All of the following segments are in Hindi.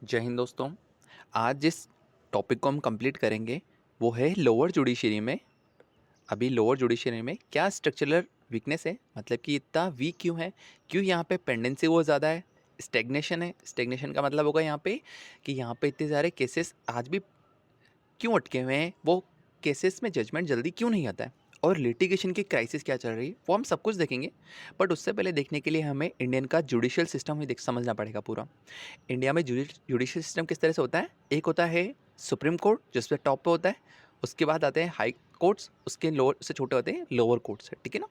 जय हिंद दोस्तों। आज जिस टॉपिक को हम कंप्लीट करेंगे वो है लोअर जुडिशरी में। अभी लोअर जुडिशरी में क्या स्ट्रक्चरल वीकनेस है, मतलब कि इतना वीक क्यों है, क्यों यहाँ पे पेंडेंसी वो ज़्यादा है, स्टेग्नेशन है। स्टेग्नेशन का मतलब होगा यहाँ पे कि यहाँ पे इतने सारे केसेस आज भी क्यों अटके हुए हैं, वो केसेस में जजमेंट जल्दी क्यों नहीं आता है, और लिटिगेशन की क्राइसिस क्या चल रही है, वो हम सब कुछ देखेंगे। बट उससे पहले देखने के लिए हमें इंडियन का जुडिशियल सिस्टम ही समझना पड़ेगा पूरा। इंडिया में जुडिशियल सिस्टम किस तरह से होता है। एक होता है सुप्रीम कोर्ट जो इस पर टॉप पे होता है, उसके बाद आते हैं हाई कोर्ट्स, उसके लोअर से छोटे होते हैं लोअर कोर्ट्स है, ठीक है ना।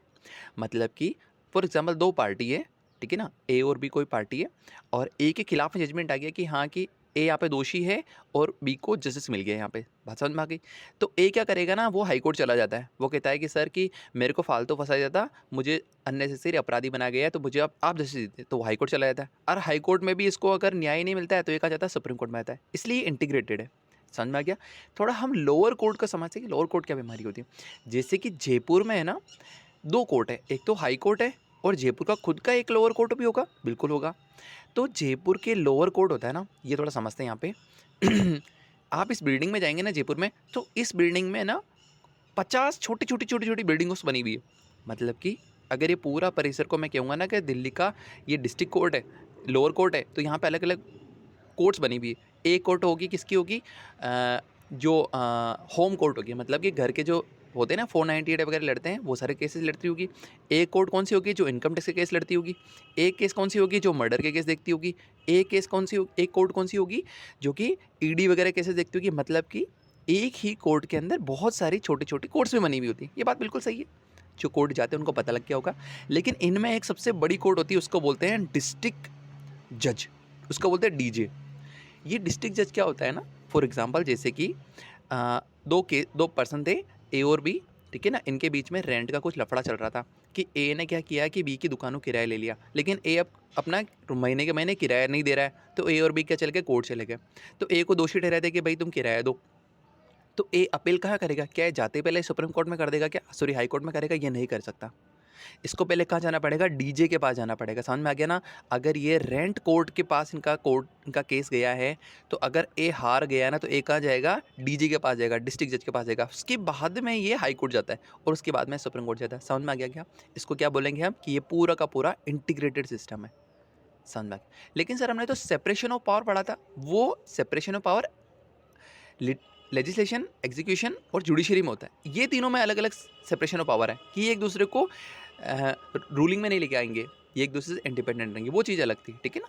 मतलब कि फॉर एग्जांपल दो पार्टी है, ठीक है ना, ए और बी कोई पार्टी है, और ए के खिलाफ में जजमेंट आ गया कि हाँ कि ए यहाँ पे दोषी है और बी को जस्टिस मिल गया। यहाँ पे बात समझ में आ गई। तो ए क्या करेगा ना, वो हाई कोर्ट चला जाता है, वो कहता है कि सर कि मेरे को फालतू फंसा जाता, मुझे अननेसेसरी अपराधी बना गया है, तो मुझे अब आप जस्टिस दीजिए। तो वो हाई कोर्ट चला जाता है, और हाई कोर्ट में भी इसको अगर न्याय नहीं मिलता है तो ये कहा जाता है सुप्रीम कोर्ट में आता है। इसलिए इंटीग्रेटेड है। समझ में आ गया। थोड़ा हम लोअर कोर्ट का समझते हैं कि लोअर कोर्ट क्या बीमारी होती है। जैसे कि जयपुर में है ना, दो कोर्ट है, एक तो हाई कोर्ट है और जयपुर का खुद का एक लोअर कोर्ट भी होगा, बिल्कुल होगा। तो जयपुर के लोअर कोर्ट होता है ना, ये थोड़ा समझते हैं यहाँ पे। आप इस बिल्डिंग में जाएंगे ना जयपुर में, तो इस बिल्डिंग में ना 50 छोटी छोटी बिल्डिंग्स बनी हुई है। मतलब कि अगर ये पूरा परिसर को मैं कहूँगा ना कि दिल्ली का ये डिस्ट्रिक्ट कोर्ट है, लोअर कोर्ट है, तो यहाँ पे अलग अलग कोर्ट्स बनी हुई है। एक कोर्ट होगी किसकी होगी, जो होम कोर्ट होगी, मतलब कि घर के जो होते हैं ना 498 वगैरह लड़ते हैं, वो सारे केसेस लड़ती होगी। एक कोर्ट कौन सी होगी, जो इनकम टैक्स के केस लड़ती होगी। एक केस कौन सी होगी, जो मर्डर के केस देखती होगी। एक केस कौन सी एक कोर्ट कौन सी होगी, जो कि ईडी वगैरह केसेस देखती होगी। मतलब कि एक ही कोर्ट के अंदर बहुत सारी छोटी छोटी कोर्ट्स भी बनी हुई होती है। ये बात बिल्कुल सही है, जो कोर्ट जाते हैं उनको पता लग गया होगा। लेकिन इनमें एक सबसे बड़ी कोर्ट होती है, उसको बोलते हैं डिस्ट्रिक्ट जज, उसको बोलते हैं डीजे। ये डिस्ट्रिक्ट जज क्या होता है ना, फॉर एग्जांपल जैसे कि दो पर्सन थे, ए और बी, ठीक है ना। इनके बीच में रेंट का कुछ लफड़ा चल रहा था कि ए ने क्या किया कि बी की दुकानों किराया ले लिया, लेकिन ए अब अपना महीने के महीने किराया नहीं दे रहा है। तो ए और बी क्या चल के कोर्ट चले गए। तो ए को दोषी ठहराते कि भाई तुम किराया दो। तो ए अपील कहाँ करेगा, क्या जाते पहले सुप्रीम कोर्ट में कर देगा, क्या सॉरी हाई कोर्ट में करेगा, ये नहीं कर सकता। इसको पहले कहाँ जाना पड़ेगा, डीजे के पास जाना पड़ेगा। समझ में आ गया ना। अगर ये रेंट कोर्ट के पास इनका केस गया है, तो अगर ए हार गया ना, तो ए कहाँ जाएगा, डीजे के पास जाएगा, डिस्ट्रिक्ट जज के पास जाएगा। उसके बाद में ये हाई कोर्ट जाता है, और उसके बाद में सुप्रीम कोर्ट जाता है। समझ में आ गया क्या। इसको क्या बोलेंगे हम, कि ये पूरा का पूरा इंटीग्रेटेड सिस्टम है। समझ में आ गया। लेकिन सर हमने तो सेपरेशन ऑफ पावर पढ़ा था, वो separation of power legislation, execution और जुडिशरी में होता है। ये तीनों में अलग अलग सेपरेशन ऑफ पावर है, कि ये एक दूसरे को रूलिंग में नहीं लेके आएंगे, ये एक दूसरे से इंडिपेंडेंट रहेंगे, वो चीज़ अलग थी, ठीक है ना।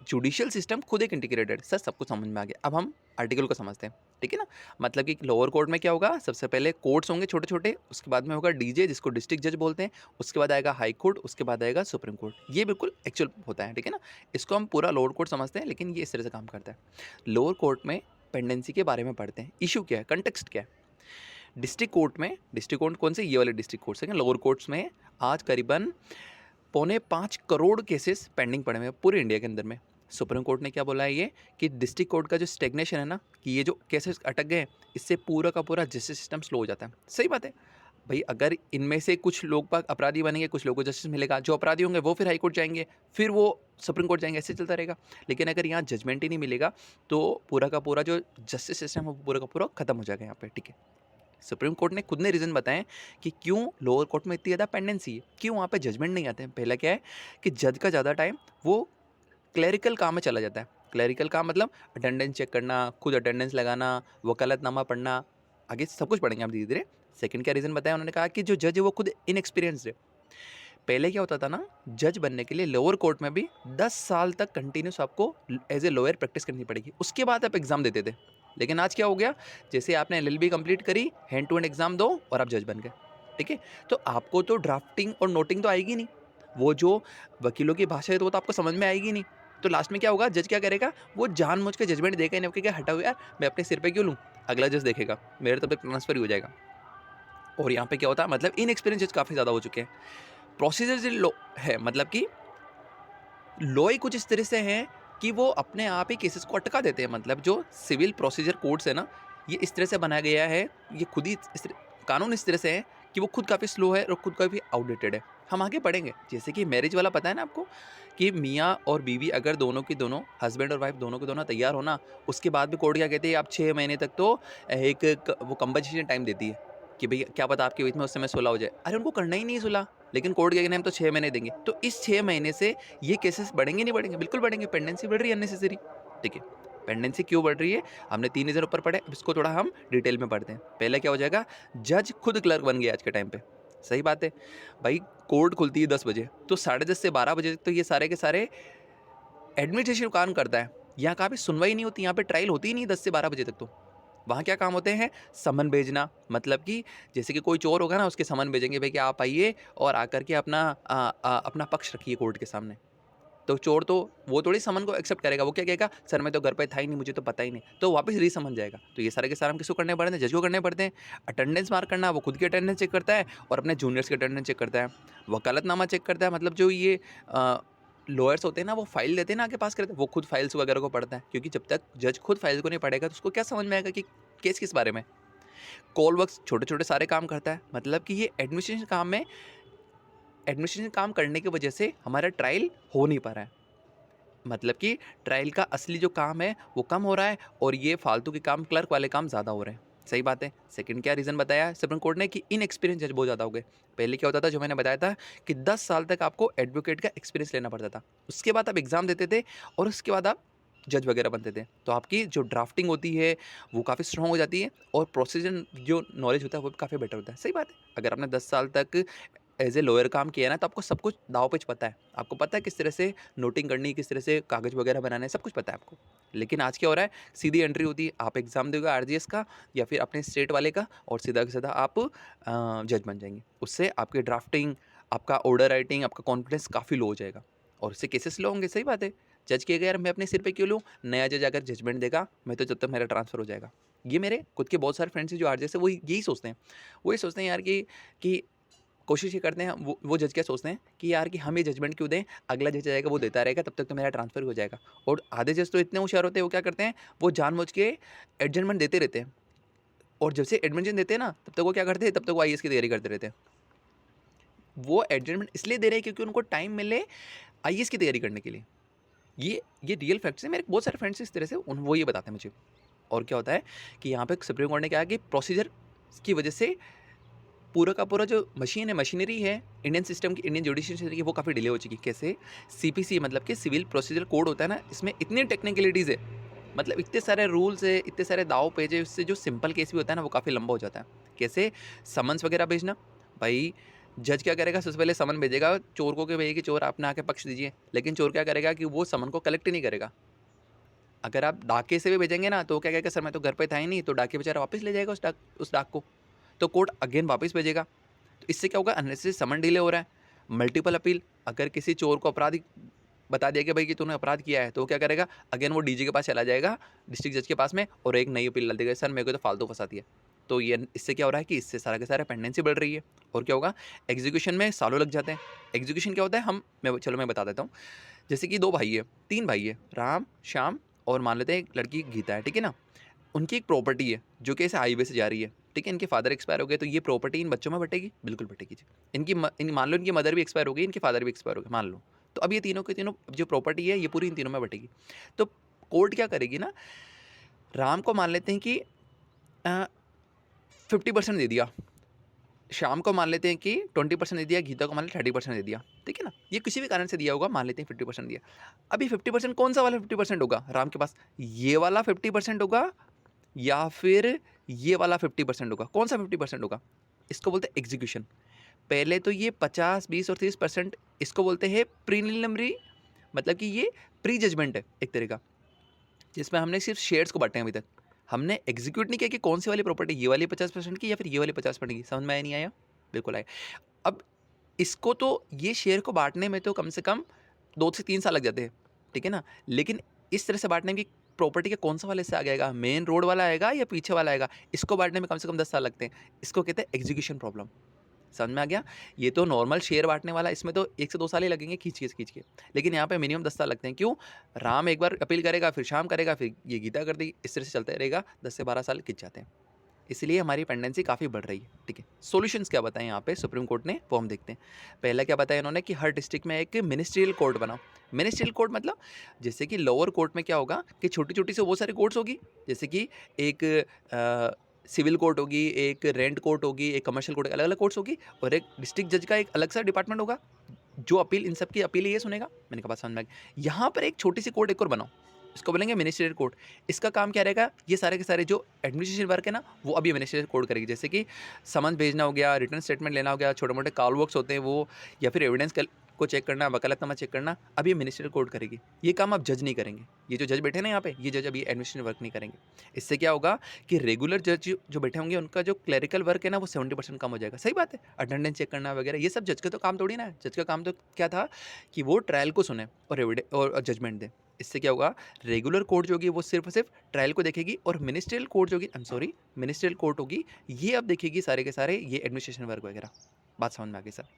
जुडिशियल सिस्टम खुद एक इंटीग्रेटेड, सर सब कुछ समझ में आ गया। अब हम आर्टिकल को समझते हैं, ठीक है ना। मतलब कि लोअर कोर्ट में क्या होगा, सबसे पहले कोर्ट्स होंगे छोटे छोटे, उसके बाद में होगा डीजे जिसको डिस्ट्रिक्ट जज बोलते हैं, उसके बाद आएगा हाई कोर्ट, उसके बाद आएगा सुप्रीम कोर्ट। ये बिल्कुल एक्चुअल होता है, ठीक है ना। इसको हम पूरा लोअर कोर्ट समझते हैं, लेकिन ये इस तरह से काम करता है। लोअर कोर्ट में पेंडेंसी के बारे में पढ़ते हैं, इशू क्या है, कंटेक्स्ट क्या है। डिस्ट्रिक्ट कोर्ट में, डिस्ट्रिक्ट कोर्ट कौन से, ये वाले डिस्ट्रिक्ट कोर्ट्स हैं। लोअर कोर्ट्स में आज करीबन 4.25 करोड़ केसेस पेंडिंग पड़े हुए हैं पूरे इंडिया के अंदर में। सुप्रीम कोर्ट ने क्या बोला है ये, कि डिस्ट्रिक्ट कोर्ट का जो स्टेग्नेशन है ना, कि ये जो केसेस अटक गए, इससे पूरा का पूरा जस्टिस सिस्टम स्लो हो जाता है। सही बात है भाई। अगर इनमें से कुछ लोग बाग अपराधी बनेंगे, कुछ लोगों को जस्टिस मिलेगा, जो अपराधी होंगे वो फिर हाई कोर्ट जाएंगे, फिर वो सुप्रीम कोर्ट जाएंगे, ऐसे चलता रहेगा। लेकिन अगर यहाँ जजमेंट ही नहीं मिलेगा, तो पूरा का पूरा जो जस्टिस सिस्टम है वो पूरा का पूरा खत्म हो जाएगा यहाँ पे, ठीक है। सुप्रीम कोर्ट ने खुद ने रीज़न बताएं कि क्यों लोअर कोर्ट में इतनी ज़्यादा पेंडेंसी है, क्यों वहाँ पे जजमेंट नहीं आते हैं। पहला क्या है कि जज का ज़्यादा टाइम वो क्लरिकल काम में चला जाता है। क्लरिकल काम मतलब अटेंडेंस चेक करना, खुद अटेंडेंस लगाना, वकालतनामा पढ़ना, आगे सब कुछ पढ़ेंगे हम धीरे धीरे। सेकंड क्या रीज़न बताया, उन्होंने कहा कि जो जज है वो खुद इनएक्सपीरियंस्ड है। पहले क्या होता था ना, जज बनने के लिए लोअर कोर्ट में भी 10 साल तक कंटिन्यूस आपको एज ए लॉयर प्रैक्टिस करनी पड़ेगी, उसके बाद आप एग्ज़ाम देते थे। लेकिन आज क्या हो गया, जैसे आपने एलएलबी कंप्लीट करी, हैंड टू हैंड एग्ज़ाम दो और आप जज बन गए, ठीक है। तो आपको तो ड्राफ्टिंग और नोटिंग तो आएगी नहीं, वो जो वकीलों की भाषा है तो वो तो आपको समझ में आएगी नहीं। तो लास्ट में क्या होगा, जज क्या करेगा, वो जानबूझ के जजमेंट देगा नहीं, क्या हटाओ यार, मैं अपने सिर पे क्यों लूँ, अगला जज देखेगा, मेरे तब तक ट्रांसफर ही हो जाएगा। और यहाँ पे क्या होता है, मतलब इनएक्सपीरियंस जज काफ़ी ज़्यादा हो चुके हैं। प्रोसीजर लो है, मतलब कि लॉ ही कुछ इस तरह से हैं कि वो अपने आप ही केसेस को अटका देते हैं। मतलब जो सिविल प्रोसीजर कोड्स है ना, ये इस तरह से बनाया गया है, ये खुद ही कानून इस तरह से है कि वो खुद काफ़ी स्लो है और खुद काफ़ी आउटडेटेड है। हम आगे बढ़ेंगे, जैसे कि मैरिज वाला पता है ना आपको, कि मियाँ और बीवी अगर दोनों की दोनों, हस्बैंड और वाइफ दोनों के दोनों तैयार हो ना, उसके बाद भी कोर्ट क्या कहती है, आप 6 महीने तक तो वो कंपनसेशन टाइम देती है कि भई क्या पता आपके बीच में उस समय सुलह हो जाए। अरे उनको करना ही नहीं है सुलह, लेकिन कोर्ट क्या कहना है, हम तो 6 महीने देंगे। तो इस 6 महीने से ये केसेस बढ़ेंगे नहीं बढ़ेंगे? बिल्कुल बढ़ेंगे, पेंडेंसी बढ़ रही है अननेसेसरी। ठीक है, पेंडेंसी क्यों बढ़ रही है? हमने 3 रीज़न ऊपर पढ़े, अब इसको थोड़ा हम डिटेल में पढ़ते हैं। पहले क्या हो जाएगा, जज खुद क्लर्क बन गया आज के टाइम पे। सही बात है। भाई कोर्ट खुलती है 10 बजे, तो 10:30 से 12 बजे तक तो ये सारे के सारे एडमिनिस्ट्रेशन काम करता है। यहाँ कहाँ पे सुनवाई नहीं होती, यहाँ पे ट्रायल होती ही नहीं 10 से 12 बजे तक तो। वहाँ क्या काम होते हैं, समन भेजना, मतलब कि जैसे कि कोई चोर होगा ना, उसके समन भेजेंगे भाई कि आप आइए और आकर के अपना पक्ष रखिए कोर्ट के सामने। तो चोर तो वो थोड़ी समन को एक्सेप्ट करेगा, वो क्या कहेगा, सर मैं तो घर पे था ही नहीं, मुझे तो पता ही नहीं, तो वापस रीसमन जाएगा। तो ये सारे के सारे हम किसको करने पड़ते हैं, जज को करने पड़ते हैं। अटेंडेंस मार्क करना, वो खुद की अटेंडेंस चेक करता है और अपने जूनियर्स की अटेंडेंस चेक करता है। वकालतनामा चेक करता है, मतलब जो ये लॉयर्स होते हैं ना, वो फाइल देते हैं ना आगे पास करते हैं, वो खुद फाइल्स वगैरह को पढ़ता है, क्योंकि जब तक जज खुद फाइल को नहीं पढ़ेगा तो उसको क्या समझ में आएगा कि केस किस बारे में। कॉल वर्क्स छोटे छोटे सारे काम करता है, मतलब कि ये एडमिनिस्ट्रेशन काम करने की वजह से हमारा ट्रायल हो नहीं पा रहा है। मतलब कि ट्रायल का असली जो काम है वो कम हो रहा है और ये फालतू के काम, क्लर्क वाले काम ज़्यादा हो रहे हैं। सही बात है। सेकंड क्या रीज़न बताया सुप्रीम कोर्ट ने, कि इनएक्सपीरियंस जज बहुत ज़्यादा हो गए। पहले क्या होता था, जो मैंने बताया था कि 10 साल तक आपको एडवोकेट का एक्सपीरियंस लेना पड़ता था, उसके बाद आप एग्ज़ाम देते थे और उसके बाद आप जज वगैरह बनते थे। तो आपकी जो ड्राफ्टिंग होती है वो काफ़ी स्ट्रॉन्ग हो जाती है और प्रोसीजर जो नॉलेज होता है वो भी काफ़ी बेटर होता है। सही बात है। अगर आपने 10 साल तक एज ए लॉयर काम किया ना, तो आपको सब कुछ दाव पेच पता है। आपको पता है किस तरह से नोटिंग करनी है, किस तरह से कागज़ वगैरह बनाने हैं, सब कुछ पता है आपको। लेकिन आज क्या हो रहा है, सीधी एंट्री होती है, आप एग्ज़ाम दोगे आरजीएस का या फिर अपने स्टेट वाले का और सीधा का सीधा आप जज बन जाएंगे। उससे आपकी ड्राफ्टिंग, आपका ऑर्डर राइटिंग, आपका कॉन्फिडेंस काफ़ी लो हो जाएगा और उससे केसेस लो होंगे। सही बात है। जज किए गए, यार मैं अपने सिर पे क्यों लूँ, नया जज अगर जजमेंट देगा मैं तो जब तक मेरा ट्रांसफ़र हो जाएगा। ये मेरे खुद के बहुत सारे फ्रेंड्स हैं जो आरजेएस है, वो यही सोचते हैं। वो ये सोचते हैं यार कि कोशिश ये करते हैं, वो जज क्या सोचते हैं कि यार कि हम ये जजमेंट क्यों दें, अगला जज आएगा वो देता रहेगा, तब तक तो मेरा ट्रांसफ़र हो जाएगा। और आधे जज तो इतने होशियार होते हैं, वो क्या करते हैं, वो जानबूझ के एडजमेंट देते रहते हैं और जब से एडमिशन देते हैं ना, तब तक वो क्या करते हैं, तब तक वो आईएएस की तैयारी करते रहते हैं। वो एडजमेंट इसलिए दे रहे हैं क्योंकि उनको टाइम मिले आईएएस की तैयारी करने के लिए। ये रियल फैक्ट्स हैं। मेरे बहुत सारे फ्रेंड्स इस तरह से वो ये बताते हैं मुझे। और क्या होता है कि यहाँ पे सुप्रीम कोर्ट ने कहा कि प्रोसीजर की वजह से पूरा का पूरा जो मशीनरी है इंडियन सिस्टम की, इंडियन जुडिशियल सिस्टम की, वो काफ़ी डिले हो चुकी है। कैसे, सीपीसी मतलब कि सिविल प्रोसीजर कोड होता है ना, इसमें इतनी टेक्निकलिटीज़ है, मतलब इतने सारे रूल्स है, इतने सारे दाव पेज है, उससे जो सिंपल केस भी होता है ना वो काफ़ी लंबा हो जाता है। कैसे, समन्स वगैरह भेजना, भाई जज क्या करेगा, सबसे पहले समन भेजेगा चोर को कि भैया कि चोर आपने आके पक्ष दीजिए, लेकिन चोर क्या करेगा कि वो समन को कलेक्ट ही नहीं करेगा। अगर आप डाके से भी भेजेंगे ना, तो क्या कहेगा, सर मैं तो घर पे था ही नहीं, तो डाके बेचारा वापस ले जाएगा उस डाक को, तो कोर्ट अगेन वापस भेजेगा। तो इससे क्या होगा, अननेसेसरी समन डिले हो रहा है। मल्टीपल अपील, अगर किसी चोर को अपराधी बता दिया कि भाई कि तूने अपराध किया है, तो क्या करेगा, अगेन वो डीजी के पास चला जाएगा, डिस्ट्रिक्ट जज के पास में, और एक नई अपील डाल देगा, सर मेरे को तो फालतू फंसा दिया। तो ये इससे क्या हो रहा है कि इससे सारा के सारा पेंडेंसी बढ़ रही है। और क्या होगा, एग्जीक्यूशन में सालों लग जाते हैं। एग्जीक्यूशन क्या होता है, मैं बता देता हूँ। जैसे कि 2 भाई है, 3 भाई है, राम, श्याम और मान लेते हैं एक लड़की गीता है, ठीक है ना। उनकी एक प्रॉपर्टी है जो कि ऐसे हाईवे से जा रही है, ठीक है। इनके फादर एक्सपायर हो गए, तो ये प्रॉपर्टी इन बच्चों में बटेगी, बिल्कुल बटेगी जी। मान लो इनकी मदर भी एक्सपायर हो गई, इनके फादर भी एक्सपायर हो गए, मान लो। तो अब ये तीनों के तीनों जो प्रॉपर्टी है ये पूरी इन तीनों में बटेगी। तो कोर्ट क्या करेगी ना, राम को मान लेते हैं कि 50% दे दिया, शाम को मान लेते हैं कि 20% दे दिया, गीता को मान लेते 30% दे दिया, ठीक है ना। ये किसी भी कारण से दिया होगा, मान लेते हैं 50% दिया। अभी 50% कौन सा वाला 50% होगा राम के पास, ये वाला 50% होगा या फिर ये वाला 50% होगा। कौन सा 50% होगा, इसको बोलते हैं एग्जीक्यूशन। पहले तो ये 50, 20 और 30% इसको बोलते हैं प्रीलिमिनरी, मतलब कि ये प्री जजमेंट है एक तरह का, जिसमें हमने सिर्फ शेयर्स को बांटे हैं। अभी तक हमने एग्जीक्यूट नहीं किया कि कौन सी वाली प्रॉपर्टी, ये वाली 50% की या फिर ये वाली 50% की। समझ में आया, नहीं आया, बिल्कुल आया। अब इसको तो ये शेयर को बांटने में तो कम से कम 2 से 3 साल लग जाते हैं, ठीक है ना। लेकिन इस तरह से बांटने में कि प्रॉपर्टी के कौन सा वाले से आगे आएगा, मेन रोड वाला आएगा या पीछे वाला आएगा, इसको बांटने में कम से कम 10 साल लगते हैं। इसको कहते हैं एग्जीक्यूशन प्रॉब्लम। समझ में आ गया। ये तो नॉर्मल शेयर बांटने वाला, इसमें तो 1 से 2 साल ही लगेंगे खींच के, लेकिन यहाँ पे मिनिमम 10 साल लगते हैं। क्यों, राम एक बार अपील करेगा, फिर शाम करेगा, फिर ये गीता कर देगी, इस तरह से चलता रहेगा, 10 से 12 साल खींच जाते हैं। इसलिए हमारी पेंडेंसी काफ़ी बढ़ रही है। ठीक है, सॉल्यूशंस क्या बताएं यहाँ पे सुप्रीम कोर्ट ने, वो हम देखते हैं। पहला क्या बताया इन्होंने कि हर डिस्ट्रिक्ट में एक मिनिस्ट्रियल कोर्ट बनाओ। मिनिस्ट्रियल कोर्ट मतलब जैसे कि लोअर कोर्ट में क्या होगा कि छोटी छोटी से बहुत सारी कोर्ट्स होगी, जैसे कि एक सिविल कोर्ट होगी, एक रेंट कोर्ट होगी, एक कमर्शियल कोर्ट, अलग अलग कोर्ट्स होगी, और एक डिस्ट्रिक्ट जज का एक अलग सा डिपार्टमेंट होगा जो अपील, इन सब की अपील ये सुनेगा। मैंने कहा बात समझ में आ गई। यहाँ पर एक छोटी सी कोर्ट एक और बनाओ, इसको बोलेंगे मिनिस्ट्रियल कोर्ट। इसका काम क्या रहेगा, ये सारे के सारे जो एडमिनिस्ट्रेशन वर्क है ना वो अभी मिनिस्ट्रियल कोर्ट करेगी, जैसे कि समन भेजना हो गया, रिटर्न स्टेटमेंट लेना हो गया, छोटे मोटे कॉल वर्क्स होते हैं वो, या फिर एविडेंस को चेक करना, वकालतनामा चेक करना, अब ये मिनिस्ट्रियल कोर्ट करेगी। ये काम अब जज नहीं करेंगे, ये जो जज बैठे ना यहाँ पे, ये जज अभी एडमिनिस्ट्रेशन वर्क नहीं करेंगे। इससे क्या होगा कि रेगुलर जज जो बैठे होंगे उनका जो क्लरिकल वर्क है ना वो 70% कम हो जाएगा। सही बात है, अटेंडेंस चेक करना वगैरह ये सब जज का तो काम थोड़ी ना है। जज का काम तो क्या था कि वो ट्रायल को सुने और एविडेंस और जजमेंट दे। इससे क्या होगा, रेगुलर कोर्ट जो होगी वो सिर्फ और सिर्फ ट्रायल को देखेगी, और मिनिस्ट्रियल कोर्ट जो होगी, I am sorry, ministerial court होगी, ये अब देखेगी सारे के सारे ये एडमिनिस्ट्रेशन वर्क वगैरह। बात समझ में आ गई सर।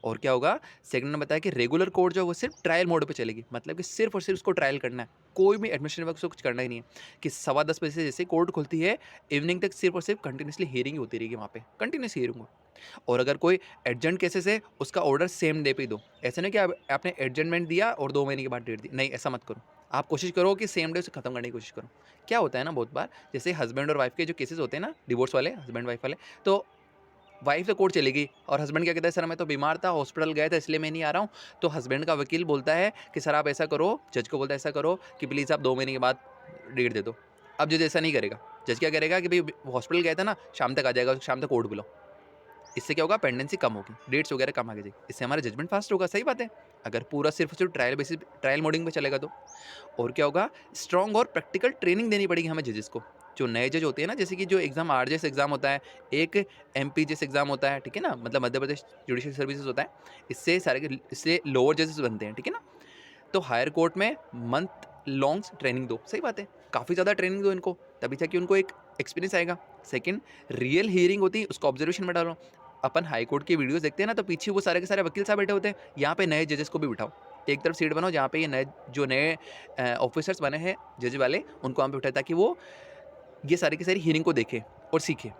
और क्या होगा, सेकंड ने बताया कि रेगुलर कोर्ट जो है वो सिर्फ ट्रायल मोड पे चलेगी, मतलब कि सिर्फ और सिर्फ उसको ट्रायल करना है, कोई भी एडमिनिस्ट्रेशन वर्क उसको कुछ करना ही नहीं है। कि 10:15 से जैसे कोर्ट खुलती है इवनिंग तक सिर्फ और सिर्फ कंटिन्यूसली हियरिंग होती रहेगी वहाँ पे, कंटिन्यूस हियरिंग हो। और अगर कोई एडजेंट केसेस है उसका ऑर्डर सेम डे पे ही दो। ऐसा नहीं कि आपने एडजेंटमेंट दिया और 2 महीने के बाद डेट दी, नहीं, ऐसा मत करो। आप कोशिश करो कि सेम डे उसे खत्म करने की कोशिश करो। क्या होता है ना बहुत बार, जैसे हस्बैंड और वाइफ के जो केसेस होते हैं ना, डिवोर्स वाले, हस्बैंड वाइफ वाले, तो वाइफ तो कोर्ट चली गई और हस्बैंड क्या कहता है, सर मैं तो बीमार था, हॉस्पिटल गया था, इसलिए मैं नहीं आ रहा हूँ। तो हस्बैंड का वकील बोलता है कि सर आप ऐसा करो, जज को बोलता है ऐसा करो कि प्लीज़ आप 2 महीने के बाद डेट दे दो। अब जज ऐसा नहीं करेगा, जज क्या करेगा कि भाई हॉस्पिटल गया था ना, शाम तक आ जाएगा, शाम तक कोर्ट बुलाओ। इससे क्या होगा, पेंडेंसी कम होगी, डेट्स वगैरह कम आगे जाएगी, इससे हमारा जजमेंट फास्ट होगा। सही बात है, अगर पूरा सिर्फ सिर्फ ट्रायल बेसिस, ट्रायल मोडिंग पे चलेगा तो। और क्या होगा, स्ट्रॉन्ग और प्रैक्टिकल ट्रेनिंग देनी पड़ेगी हमें जजेस को। जो नए जज होते हैं ना, जैसे कि जो एग्जाम आरजेएस एग्जाम होता है, एक एमपीजेस एग्जाम होता है, ठीक है ना, मतलब मध्य प्रदेश जुडिशियल सर्विसेज होता है, इससे सारे इससे लोअर जजेस बनते हैं, ठीक है ना। तो हायर कोर्ट में मंथ लॉन्ग ट्रेनिंग दो। सही बात है, काफ़ी ज़्यादा ट्रेनिंग दो इनको, तभी जाके उनको एक एक्सपीरियंस आएगा। सेकंड, रियल हियरिंग होती है, उसको ऑब्जर्वेशन में डालो। अपन हाई कोर्ट की वीडियोस देखते हैं ना, तो पीछे वो सारे के सारे वकील साहब बैठे होते हैं, यहाँ पे नए जजेस को भी बिठाओ, एक तरफ सीट बनाओ जहाँ पे ये नए जो नए ऑफिसर्स बने हैं जज वाले, उनको वहाँ पे बिठाए, ताकि वो ये सारी की सारी हियरिंग को देखें और सीखें।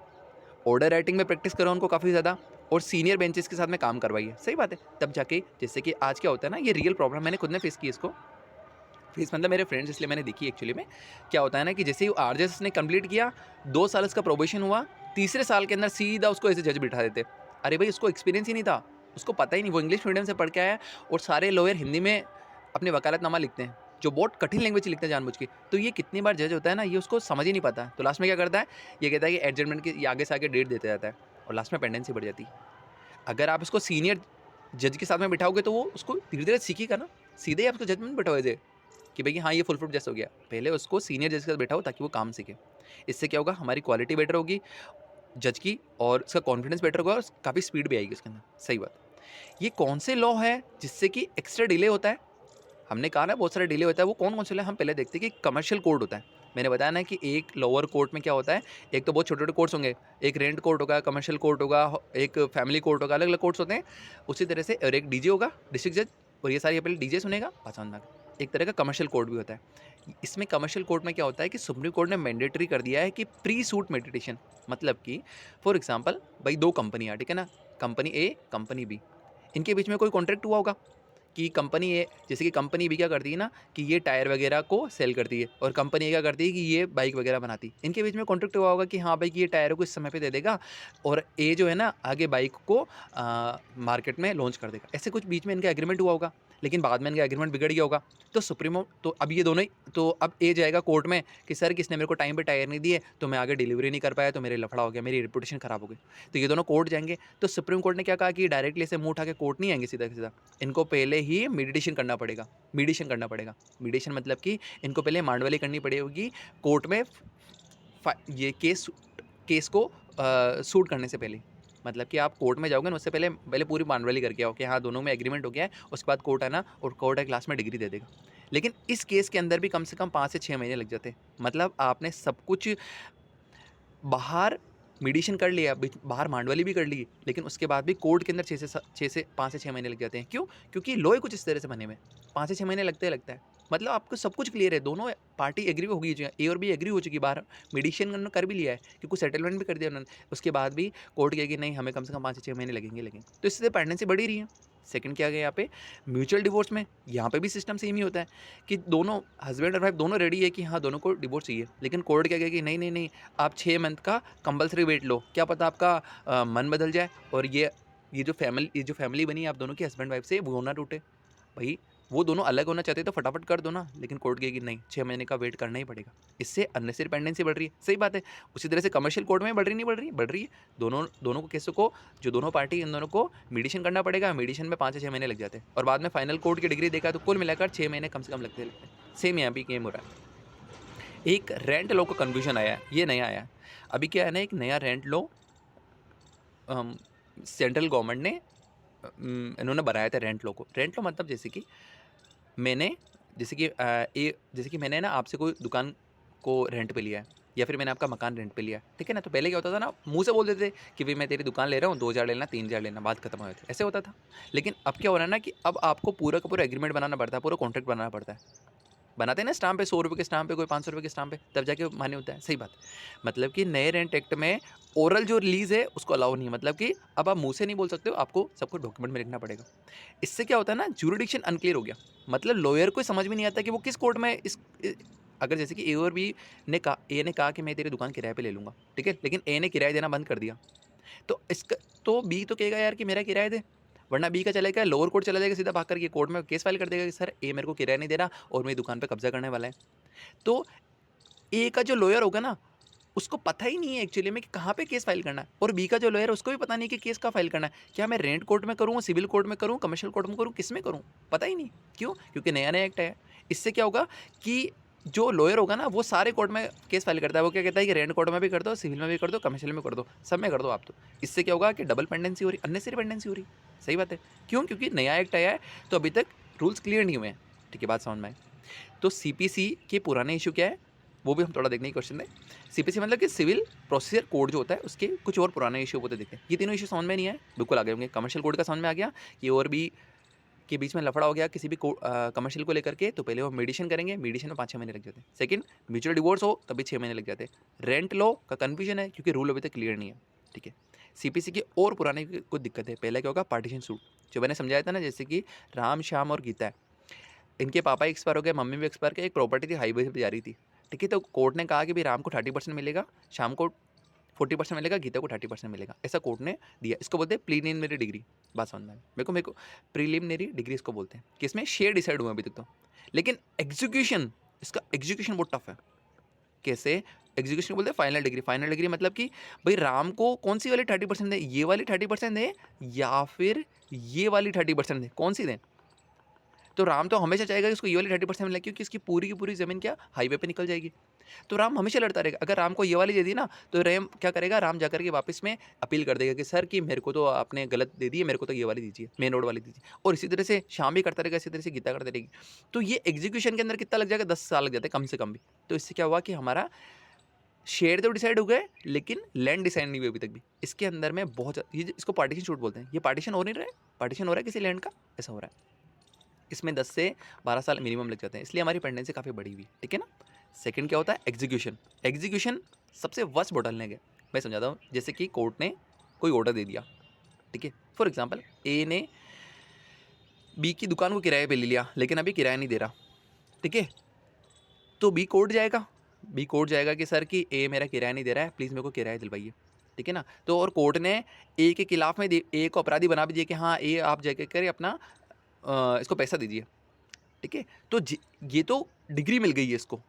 ऑर्डर राइटिंग में प्रैक्टिस करो उनको काफ़ी ज़्यादा, और सीनियर बेंचेस के साथ में काम करवाइए। सही बात है, तब जाके, जैसे कि आज क्या होता है ना, ये रियल प्रॉब्लम मैंने खुद ने फेस की इसको, फेस मतलब मेरे फ्रेंड्स, इसलिए मैंने देखी एक्चुअली में। क्या होता है ना कि जैसे ही आरजेएस ने कंप्लीट किया, 2 साल उसका प्रोबेशन हुआ, तीसरे साल के अंदर सीधा उसको ऐसे जज बिठा देते। अरे भाई, उसको एक्सपीरियंस ही नहीं था, उसको पता ही नहीं, वो इंग्लिश मीडियम से पढ़ के आया, और सारे लॉयर हिंदी में अपने वकालतनामा लिखते हैं, जो बहुत कठिन लैंग्वेज लिखते हैं जानबूझ के। तो ये कितनी बार जज होता है ना, ये उसको समझ ही नहीं पाता। तो लास्ट में क्या करता है, ये कहता है कि एडजमेंट की आगे से आगे डेट देते जाता है, और लास्ट में पेंडेंसी बढ़ जाती है। अगर आप इसको सीनियर जज के साथ में बिठाओगे तो वो उसको धीरे धीरे सीखेगा ना, सीधे ही आप उसको जजमेंट बिठाओ दे कि भाई हाँ ये फुल प्रूफ जैसा हो गया। पहले उसको सीनियर जज के साथ बिठाओ ताकि वो काम सीखे। इससे क्या होगा, हमारी क्वालिटी बेटर होगी जज की, और उसका कॉन्फिडेंस बेटर होगा, और काफ़ी स्पीड भी आएगी उसके अंदर। सही बात। ये कौन से लॉ है जिससे कि एक्स्ट्रा डिले होता है, हमने कहा ना बहुत सारा डिले होता है, वो कौन कौन से लॉ है हम पहले देखते हैं कि कमर्शियल कोर्ट होता है। मैंने बताया ना कि एक लोअर कोर्ट में क्या होता है, एक तो बहुत छोटे छोटे कोर्ट्स होंगे, एक रेंट कोर्ट होगा, कमर्शियल कोर्ट होगा, एक फैमिली कोर्ट होगा, अलग अलग कोर्ट्स होते हैं। उसी तरह से, और एक डीजे होगा, डिस्ट्रिक्ट जज, और ये सारी पहले डीजे सुनेगा, पसंद में एक तरह का कमर्शियल कोर्ट भी होता है। इसमें कमर्शियल कोर्ट में क्या होता है कि सुप्रीम कोर्ट ने मैंडेटरी कर दिया है कि प्री सूट मेडिटेशन, मतलब कि फॉर एग्जांपल भाई 2 कंपनियाँ, ठीक है ना, कंपनी ए कंपनी बी, इनके बीच में कोई कॉन्ट्रैक्ट हुआ होगा कि कंपनी ए, जैसे कि कंपनी बी क्या करती है ना कि ये टायर वगैरह को सेल करती है, और कंपनी ए क्या करती है कि ये बाइक वगैरह बनाती है। इनके बीच में कॉन्ट्रैक्ट हुआ होगा कि हाँ भाई कि ये टायरों को इस समय पे दे देगा, और ए जो है ना आगे बाइक को मार्केट में लॉन्च कर देगा। ऐसे कुछ बीच में इनका एग्रीमेंट हुआ होगा, लेकिन बाद में इनका एग्रीमेंट बिगड़ गया होगा। तो सुप्रीमो, तो अब ये दोनों ही, तो अब ए जाएगा कोर्ट में कि सर किसने मेरे को टाइम पे टायर नहीं दिए, तो मैं आगे डिलीवरी नहीं कर पाया, तो मेरे लफड़ा हो गया, मेरी रिपुटेशन खराब हो गई। तो ये दोनों कोर्ट जाएंगे। तो सुप्रीम कोर्ट ने क्या कहा कि डायरेक्टली से मुंह उठा के कोर्ट नहीं आएंगे सीधा सीधा, इनको पहले ही मीडिएशन करना पड़ेगा। मीडिएशन मतलब कि इनको पहले मांडवाली करनी पड़ेगी कोर्ट में, ये केस को सूट करने से पहले। मतलब कि आप कोर्ट में जाओगे ना, उससे पहले पूरी मांडवाली करके आओ कि हाँ दोनों में एग्रीमेंट हो गया है, उसके बाद कोर्ट आना, और कोर्ट एक लास्ट में डिग्री दे देगा। लेकिन इस केस के अंदर भी कम से कम 5 से 6 महीने लग जाते हैं। मतलब आपने सब कुछ बाहर मीडिएशन कर लिया, बाहर मांडवाली भी कर ली, लेकिन उसके बाद भी कोर्ट के अंदर 5 से 6 महीने लग जाते हैं। क्यों? क्योंकि लॉ कुछ इस तरह से बने हुए, 5 से 6 महीने लगते हैं। मतलब आपको सब कुछ क्लियर है, दोनों पार्टी एग्री हो गई, ए और बी एग्री हो चुकी, बाहर मीडिएशन उन्होंने कर भी लिया है कि कुछ सेटलमेंट भी कर दिया उन्होंने, उसके बाद भी कोर्ट कहेगी नहीं हमें कम से कम 5 से 6 महीने लगेंगे, तो इससे पेंडेंसी बढ़ ही रही है। सेकंड क्या गया यहाँ पे, म्यूचुअल डिवोर्स में यहाँ पे भी सिस्टम सेम ही होता है कि दोनों हस्बैंड और वाइफ दोनों रेडी है कि हाँ दोनों को डिवोर्स चाहिए, लेकिन कोर्ट क्या कहेगी नहीं नहीं नहीं, आप 6 मंथ का कंपलसरी वेट लो, क्या पता आपका मन बदल जाए और ये जो फैमिली बनी है आप दोनों की हस्बैंड वाइफ से, वो ना टूटे। भाई वो दोनों अलग होना चाहते तो फटाफट कर दो ना, लेकिन कोर्ट कहेगी नहीं 6 महीने का वेट करना ही पड़ेगा। इससे अननेसेसरी पेंडेंसी बढ़ रही है, सही बात है। उसी तरह से कमर्शियल कोर्ट में बढ़ रही नहीं बढ़ रही, बढ़ रही है। दोनों को केसों को, जो दोनों पार्टी इन दोनों को मीडिएशन करना पड़ेगा, मीडिएशन में 5 से 6 महीने लग जाते हैं, और बाद में फाइनल कोर्ट की डिग्री देखा तो कुल मिलाकर 6 महीने कम से कम लगते हैं। सेम यहाँ भी गेम हो रहा है। एक रेंट लॉ का कन्फ्यूजन आया है, ये नया आया है अभी। क्या है ना, एक नया रेंट लॉ सेंट्रल गवर्नमेंट ने इन्होंने बनाया था रेंट लॉ को। रेंट लॉ मतलब जैसे कि मैंने ना आपसे कोई दुकान को रेंट पे लिया है, या फिर मैंने आपका मकान रेंट पे लिया है, ठीक है ना। तो पहले क्या होता था ना, मुंह से बोल देते थे कि भाई मैं तेरी दुकान ले रहा हूँ, 2,000 लेना, 3,000 लेना, बात खत्म हो जाती है, ऐसे होता था। लेकिन अब क्या हो रहा है ना कि अब आपको पूरा का पूरा एग्रीमेंट बनाना पड़ता है, पूरा कॉन्ट्रैक्ट बनाना पड़ता है। बनाते हैं ना स्टाम्प पे, 100 रुपये के स्टाम्प पे, कोई 500 रुपये के स्टाम्प पे, तब जाके मान्य होता है। सही बात। मतलब कि नए रेंट एक्ट में ओरल जो रिलीज है उसको अलाउ नहीं है, मतलब कि अब आप मुंह से नहीं बोल सकते हो, आपको सबको डॉक्यूमेंट में लिखना पड़ेगा। इससे क्या होता है ना, ज्यूरिडिक्शन अनक्लियर हो गया। मतलब लॉयर को समझ में नहीं आता कि वो किस कोर्ट में अगर जैसे कि ए और बी ने कहा कि मैं तेरी दुकान किराए पे ले लूँगा, ठीक है, लेकिन ए ने किराया देना बंद कर दिया, तो इसका तो बी तो कहेगा यार कि मेरा किराया दे, वरना बी का चलेगा लोअर कोर्ट चला जाएगा, सीधा भाग करके कोर्ट में केस फाइल कर देगा कि सर ए मेरे को किराया नहीं दे रहा और मेरी दुकान पे कब्जा करने वाला है। तो ए का जो लॉयर होगा ना, उसको पता ही नहीं है एक्चुअली में कि कहाँ पे केस फाइल करना है, और बी का जो लॉयर है उसको भी पता नहीं कि केस कहाँ फाइल करना है। क्या मैं रेंट कोर्ट में करूँ, सिविल कोर्ट में करूँ, कमर्शियल कोर्ट में करूँ, किस में करूँ, पता ही नहीं। क्यों? क्योंकि नया नया एक्ट है। इससे क्या होगा कि जो लॉयर होगा ना वो सारे कोर्ट में केस फाइल करता है। वो क्या कहता है कि रेंट कोर्ट में भी कर दो, सिविल में भी कर दो, कमर्शियल में कर दो, सब में कर दो आप। तो इससे क्या होगा कि डबल पेंडेंसी हो रही, अननेसेसरी पेंडेंसी हो रही। सही बात है। क्यों? क्योंकि नया एक्ट आया है तो अभी तक रूल्स क्लियर नहीं हुए हैं। ठीक है, बात समझ में आए। तो सीपीसी के पुराने इशू क्या है वो भी हम थोड़ा देखने की क्वेश्चन दें। सीपीसी मतलब कि सिविल प्रोसीजर कोड जो होता है उसके कुछ और पुराने इशू होते देखते हैं। ये तीनों इशू समझ में नहीं आए, बिल्कुल आगे होंगे। कमर्शियल कोड का समझ में आ गया कि और भी के बीच में लफड़ा हो गया किसी भी कमर्शियल को लेकर के, तो पहले वो मीडिएशन करेंगे, मीडिएशन में 5-6 महीने लग जाते हैं। सेकंड, म्यूचुअल डिवोर्स हो तभी 6 महीने लग जाते हैं। रेंट लॉ का कन्फ्यूजन है क्योंकि रूल अभी तक क्लियर नहीं है। ठीक है। सीपीसी के और पुराने कुछ दिक्कत है। पहला क्या होगा, पार्टीशन सूट, जो मैंने समझाया था ना, जैसे कि राम, श्याम और गीता है, इनके पापा एक्सपायर हो गए, मम्मी भी एक्सपायर गए, एक प्रॉपर्टी थी हाईवे पे जा रही थी। ठीक है, तो कोर्ट ने कहा कि भाई राम को 30% मिलेगा, श्याम को 40% मिलेगा, गीता को 30% मिलेगा, ऐसा कोर्ट ने दिया। इसको बोलते हैं प्रीलिमिनरी डिग्री। बात समझ में मेरे को प्रीलिमिनरी डिग्री इसको बोलते हैं कि इसमें शेयर डिसाइड हुआ अभी तक तो, लेकिन एग्जीक्यूशन, इसका एग्जीक्यूशन बहुत टफ है। कैसे एग्जीक्यूशन बोलते हैं? Final decree. फाइनल डिग्री मतलब कि भाई राम को कौन सी वाली 30% दे, ये वाली 30% दे या फिर ये वाली 30% दे, कौन सी दें? तो राम तो हमेशा चाहेगा कि उसको ये वाली 30% मिले, क्योंकि इसकी पूरी की पूरी ज़मीन क्या हाईवे पे निकल जाएगी। तो राम हमेशा लड़ता रहेगा। अगर राम को ये वाली दे दी ना, तो राम क्या करेगा, राम जाकर के वापस में अपील कर देगा कि सर कि मेरे को तो आपने गलत दे दी है, मेरे को तो ये वाली दीजिए, मेन रोड वाली दीजिए। और इसी तरह से श्याम भी करता रहेगा, इसी तरह से गीता करती रहेगी। तो ये एग्जीक्यूशन के अंदर कितना लग जाएगा, 10 साल लग जाते हैं कम से कम भी। तो इससे क्या हुआ कि हमारा शेयर तो डिसाइड हो गए, लेकिन लैंड डिसाइड नहीं हुई अभी तक भी। इसके अंदर में बहुत इसको पार्टीशन शूट बोलते हैं। ये पार्टीशन हो नहीं रहा है, पार्टीशन हो रहा है किसी लैंड का, ऐसा हो रहा है। इसमें 10 से 12 साल मिनिमम लग जाते हैं, इसलिए हमारी पेंडेंसी काफ़ी बड़ी हुई। ठीक है ना। सेकंड क्या होता है, एग्जीक्यूशन। एग्जीक्यूशन सबसे वर्स्ट बोटलनेक है। मैं समझाता हूँ। जैसे कि कोर्ट ने कोई ऑर्डर दे दिया, ठीक है, फॉर एग्जांपल ए ने बी की दुकान को किराए पे ले लिया, लेकिन अभी किराया नहीं दे रहा, ठीक है, तो बी कोर्ट जाएगा। बी कोर्ट जाएगा कि सर कि ए मेरा किराया नहीं दे रहा है, प्लीज़ मेरे को किराया दिलवाइए। ठीक है ना। तो और कोर्ट ने ए के खिलाफ में ए को अपराधी बना भी दिया कि हाँ ए आप जाकर करे अपना इसको पैसा दीजिए। ठीक है। तो ये तो डिग्री मिल गई है इसको,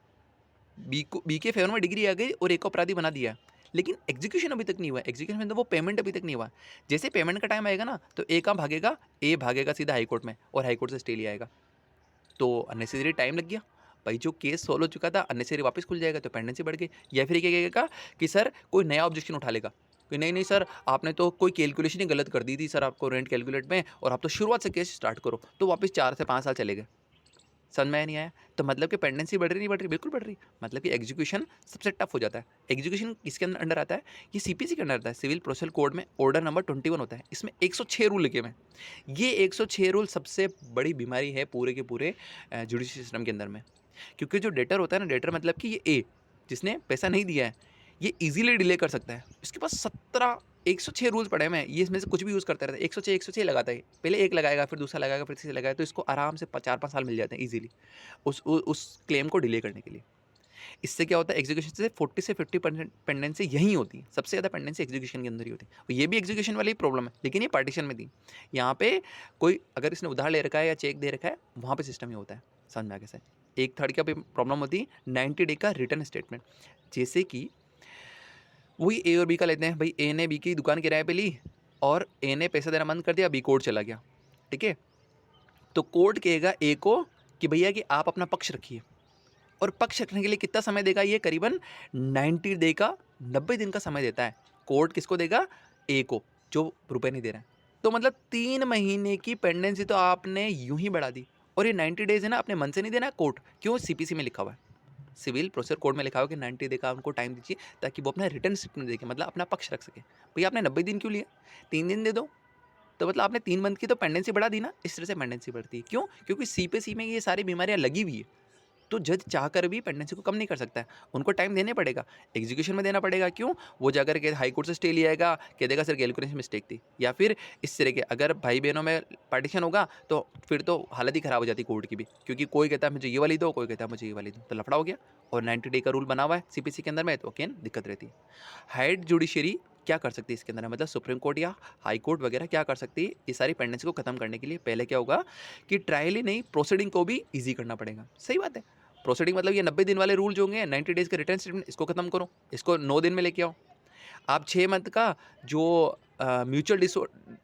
बी के फेवर में डिग्री आ गई और ए को अपराधी बना दिया, लेकिन एग्जीक्यूशन अभी तक नहीं हुआ। एग्जीक्यूशन में तो वो पेमेंट अभी तक नहीं हुआ। जैसे पेमेंट का टाइम आएगा ना, तो ए कहाँ भागेगा, ए भागेगा सीधा हाई कोर्ट में, और हाई कोर्ट से स्टे ले आएगा। तो अननेसेसरी टाइम लग गया भाई, जो केस सॉल्व हो चुका था अननेसेसरी वापस खुल जाएगा, तो पेंडेंसी बढ़ गई। या फिर क्या कहेगा कि सर कोई नया ऑब्जेक्शन उठा लेगा कि नहीं नहीं सर आपने तो कोई कैलकुलेशन ही गलत कर दी थी सर आपको रेंट कैलकुलेट में, और आप तो शुरुआत से केस स्टार्ट करो, तो वापस 4 से 5 साल चले गए। समझ में आया नहीं आया? तो मतलब कि पेंडेंसी बढ़ रही नहीं बढ़ रही? बिल्कुल बढ़ रही। मतलब कि एग्जीक्यूशन सबसे टफ हो जाता है। एग्जीक्यूशन किसके अंदर आता है? ये सीपीसी के अंडर आता है। सिविल प्रोसेस कोड में ऑर्डर नंबर 21 होता है। इसमें 106 रूल लिखे हुए हैं। ये 106 रूल सबसे बड़ी बीमारी है पूरे के पूरे जुडिशरी सिस्टम के अंदर में। क्योंकि जो डेटर होता है ना, डेटर मतलब कि ये ए जिसने पैसा नहीं दिया है, ये इजीली डिले कर सकता है। इसके पास 106 रूल्स पड़े हुए हैं, ये इसमें से कुछ भी यूज़ करता रहता है। 106 लगाता है, पहले एक लगाएगा, फिर दूसरा लगाएगा, फिर तीसरा लगाएगा, तो इसको आराम से 4-5 साल मिल जाते हैं ईजिली उस क्लेम को डिले करने के लिए। इससे क्या होता है, एग्जीक्यूशन से 40 से 50% पेंडेंसी यहीं होती है। सबसे ज़्यादा पेंडेंसी एग्जीक्यूशन के अंदर ही होती है। और ये भी एग्जीक्यूशन वाली प्रॉब्लम है, लेकिन ये पार्टीशन में थी। यहाँ पे कोई अगर इसने उधार ले रखा है या चेक दे रखा है, वहाँ पे सिस्टम ही होता है। समझ में आगे से 1/3 का भी प्रॉब्लम होती है। 90 डे का रिटर्न स्टेटमेंट, जैसे कि वही ए और बी का लेते हैं। भाई ए ने बी की दुकान किराए पे ली और ए ने पैसा देना बंद कर दिया, बी कोर्ट चला गया, ठीक है। तो कोर्ट कहेगा ए को कि भैया कि आप अपना पक्ष रखिए, और पक्ष रखने के लिए कितना समय देगा? ये करीबन 90 डे का 90 दिन का समय देता है। कोर्ट किसको देगा? ए को, जो रुपए नहीं दे रहा है। तो मतलब 3 महीने की पेंडेंसी तो आपने यूं ही बढ़ा दी। और ये 90 डेज है ना, अपने मन से नहीं देना है कोर्ट। क्यों? सीपीसी में लिखा हुआ है, सिविल प्रोसेस कोड में लिखा हुआ है कि 90 डे का उनको टाइम दीजिए, ताकि वो अपना रिटर्न स्टेटमेंट देके, मतलब अपना पक्ष रख सके। भैया आपने 90 दिन क्यों लिया? 3 दिन दे दो। तो मतलब आपने 3 मंथ की तो पेंडेंसी बढ़ा दी ना। इस तरह से पेंडेंसी बढ़ती है। क्यों? क्योंकि सीपीसी में ये सारी बीमारियां लगी हुई है। तो जज चाहकर भी पेंडेंसी को कम नहीं कर सकता है। उनको टाइम देने पड़ेगा, एग्जीक्यूशन में देना पड़ेगा। क्यों? वो जाकर के हाई कोर्ट से स्टे ले आएगा, कह देगा सर कैलकुलेशन मिस्टेक थी, या फिर इस तरह के अगर भाई बहनों में पार्टीशन होगा तो फिर तो हालत ही खराब हो जाती कोर्ट की भी, क्योंकि कोई कहता है मुझे ये वाली दो, कोई कहता है मुझे ये वाली दो, तो लफड़ा हो गया। और 90 डे का रूल बना हुआ है सीपीसी के अंदर में, तो अगेन दिक्कत रहती है। हाइड जुडिशरी क्या कर सकती है इसके अंदर, मतलब सुप्रीम कोर्ट या हाई कोर्ट वगैरह क्या कर सकती है ये सारी पेंडेंसी को खत्म करने के लिए? पहले क्या होगा कि ट्रायल ही नहीं, प्रोसीडिंग को भी ईजी करना पड़ेगा। सही बात है। प्रोसीडिंग मतलब ये 90 दिन वाले रूल जो होंगे, 90 डेज के रिटर्न स्टेटमेंट, इसको खत्म करो, इसको 9 दिन में लेके आओ। आप 6 मंथ का जो म्यूचुअल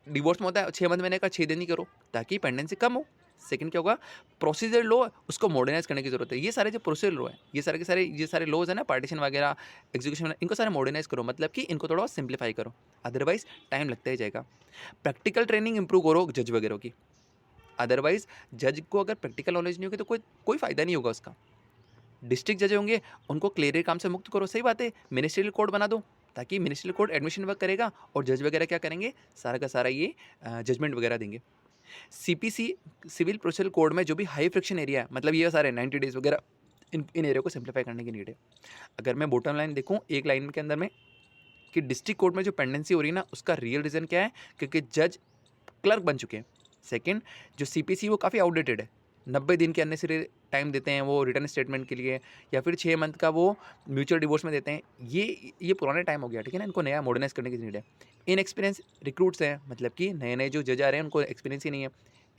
डिवोर्स में होता है, 6 मंथ मैंने कहा 6 दिन ही करो, ताकि पेंडेंसी कम हो। सेकंड क्या होगा, प्रोसीजर लॉ उसको मॉडर्नाइज करने की जरूरत है। ये सारे जो प्रोसीजर लॉ है, ये सारे लॉज है ना, पार्टीशन वगैरह, एग्जीक्यूशन, इनको सारे मॉडर्नाइज करो, मतलब कि इनको थोड़ा सिंप्लीफाई करो, अदरवाइज टाइम लगता ही जाएगा। प्रैक्टिकल ट्रेनिंग इंप्रूव करो जज वगैरह की, अदरवाइज जज को अगर प्रैक्टिकल नॉलेज नहीं होगी तो कोई फायदा नहीं होगा उसका। डिस्ट्रिक्ट जज होंगे, उनको क्लियर काम से मुक्त करो। सही बात है, मिनिस्ट्रियल कोड बना दो, ताकि मिनिस्ट्रियल कोड एडमिशन वर्क करेगा और जज वगैरह क्या करेंगे, सारा का सारा ये जजमेंट वगैरह देंगे। सीपीसी सिविल प्रोसेस कोड में जो भी हाई फ्रिक्शन एरिया है, मतलब ये सारे 90 डेज वगैरह, इन एरिया को सिंप्लीफाई करने की नीड है। अगर मैं बॉटम लाइन देखूँ एक लाइन के अंदर में, कि डिस्ट्रिक्ट कोर्ट में जो पेंडेंसी हो रही है ना, उसका रियल रीज़न क्या है? क्योंकि जज क्लर्क बन चुके हैं। सेकंड, जो सीपीसी वो काफ़ी आउटडेटेड है, 90 दिन के अननेसेसरी टाइम देते हैं वो रिटर्न स्टेटमेंट के लिए, या फिर 6 मंथ का वो म्यूचुअल डिवोर्स में देते हैं। ये पुराने टाइम हो गया, ठीक है ना, इनको नया मॉडर्नाइज करने की नीड है। इनएक्सपीरियंस रिक्रूट्स हैं, मतलब कि नए नए जो जज आ रहे हैं उनको एक्सपीरियंस ही नहीं है।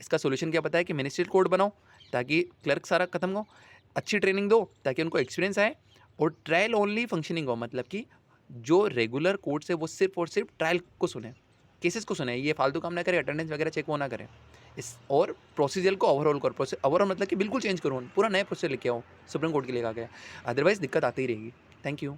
इसका सोल्यूशन क्या पता है? कि मिनिस्ट्रियल कोड बनाओ, ताकि क्लर्क सारा खत्म हो, अच्छी ट्रेनिंग दो ताकि उनको एक्सपीरियंस आए, और ट्रायल ओनली फंक्शनिंग हो, मतलब कि जो रेगुलर कोर्ट्स है वो सिर्फ और सिर्फ ट्रायल को सुने, केसेस को सुने, ये फालतू काम ना करे, अटेंडेंस वगैरह चेक वो ना करें। इस और प्रोसीजर को ओवरऑल करो, ओवरऑल मतलब कि बिल्कुल चेंज करो, पूरा नया प्रोसीजर लेके आओ, सुप्रीम कोर्ट के लिए आ गया, अदरवाइज दिक्कत आती ही रहेगी। Thank you.